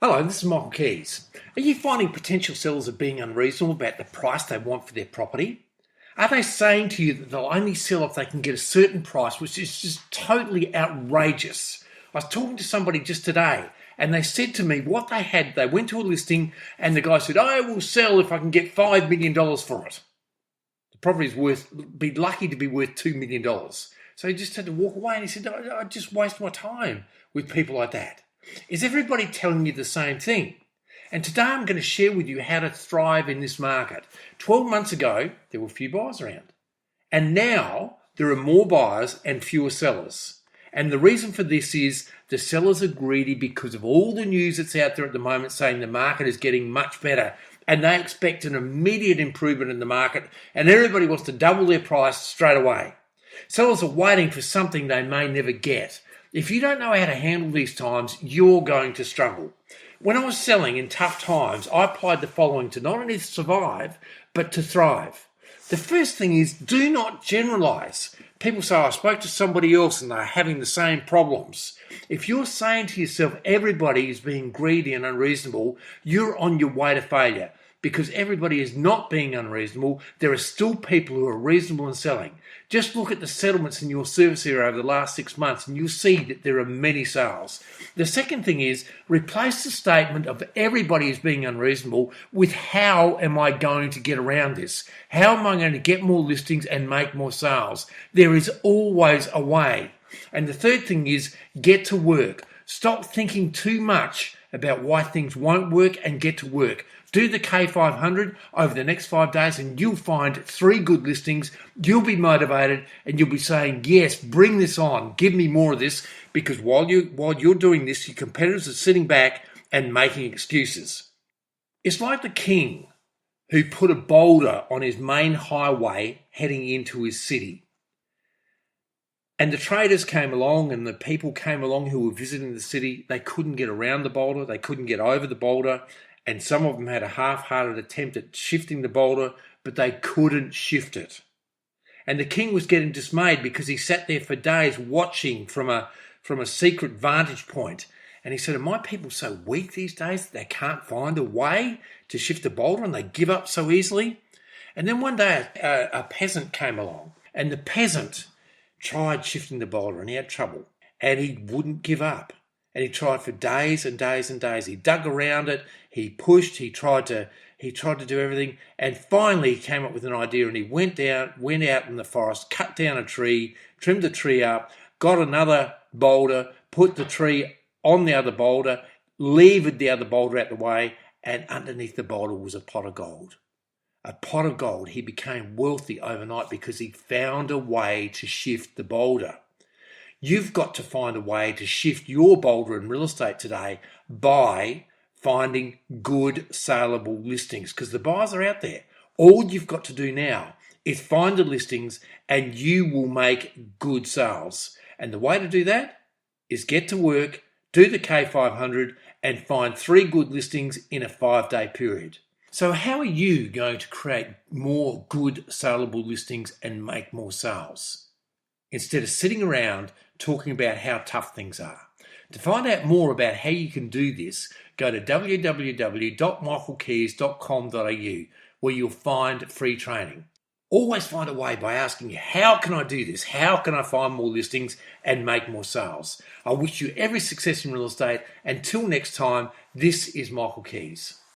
Hello, this is Michael Kies. Are you finding potential sellers are being unreasonable about the price they want for their property? Are they saying to you that they'll only sell if they can get a certain price, which is just totally outrageous? I was talking to somebody just today and they said to me what they went to a listing and the guy said, I will sell if I can get $5 million for it. The property is be lucky to be worth $2 million. So he just had to walk away and he said, I just waste my time with people like that. Is everybody telling you the same thing? And today I'm going to share with you how to thrive in this market. 12 months ago, there were few buyers around. And now there are more buyers and fewer sellers. And the reason for this is the sellers are greedy because of all the news that's out there at the moment saying the market is getting much better. And they expect an immediate improvement in the market. And everybody wants to double their price straight away. Sellers are waiting for something they may never get. If you don't know how to handle these times, you're going to struggle. When I was selling in tough times, I applied the following to not only survive, but to thrive. The first thing is do not generalize. People say, I spoke to somebody else and they're having the same problems. If you're saying to yourself, everybody is being greedy and unreasonable, you're on your way to failure. Because everybody is not being unreasonable, there are still people who are reasonable in selling. Just look at the settlements in your service area over the last 6 months and you'll see that there are many sales. The second thing is replace the statement of everybody is being unreasonable with how am I going to get around this? How am I going to get more listings and make more sales? There is always a way. And the third thing is get to work. Stop thinking too much about why things won't work and get to work. Do the K500 over the next 5 days and you'll find 3 good listings. You'll be motivated and you'll be saying, yes, bring this on. Give me more of this, because while you're doing this, your competitors are sitting back and making excuses. It's like the king who put a boulder on his main highway heading into his city. And the traders came along and the people came along who were visiting the city. They couldn't get around the boulder. They couldn't get over the boulder. And some of them had a half-hearted attempt at shifting the boulder, but they couldn't shift it. And the king was getting dismayed because he sat there for days watching from a secret vantage point. And he said, are my people so weak these days that they can't find a way to shift the boulder and they give up so easily? And then one day a peasant came along and the peasant tried shifting the boulder and he had trouble and he wouldn't give up. And he tried for days and days and days. He dug around it, he pushed, he tried to do everything, and finally he came up with an idea and he went out in the forest, cut down a tree, trimmed the tree up, got another boulder, put the tree on the other boulder, levered the other boulder out the way, and underneath the boulder was a pot of gold. A pot of gold. He became wealthy overnight because he found a way to shift the boulder. You've got to find a way to shift your boulder in real estate today by finding good saleable listings, because the buyers are out there. All you've got to do now is find the listings and you will make good sales. And the way to do that is get to work, do the K500 and find 3 good listings in a 5-day period. So how are you going to create more good saleable listings and make more sales? Instead of sitting around talking about how tough things are. To find out more about how you can do this, go to www.michaelkies.com.au where you'll find free training. Always find a way by asking you, how can I do this? How can I find more listings and make more sales? I wish you every success in real estate. Until next time, this is Michael Kies.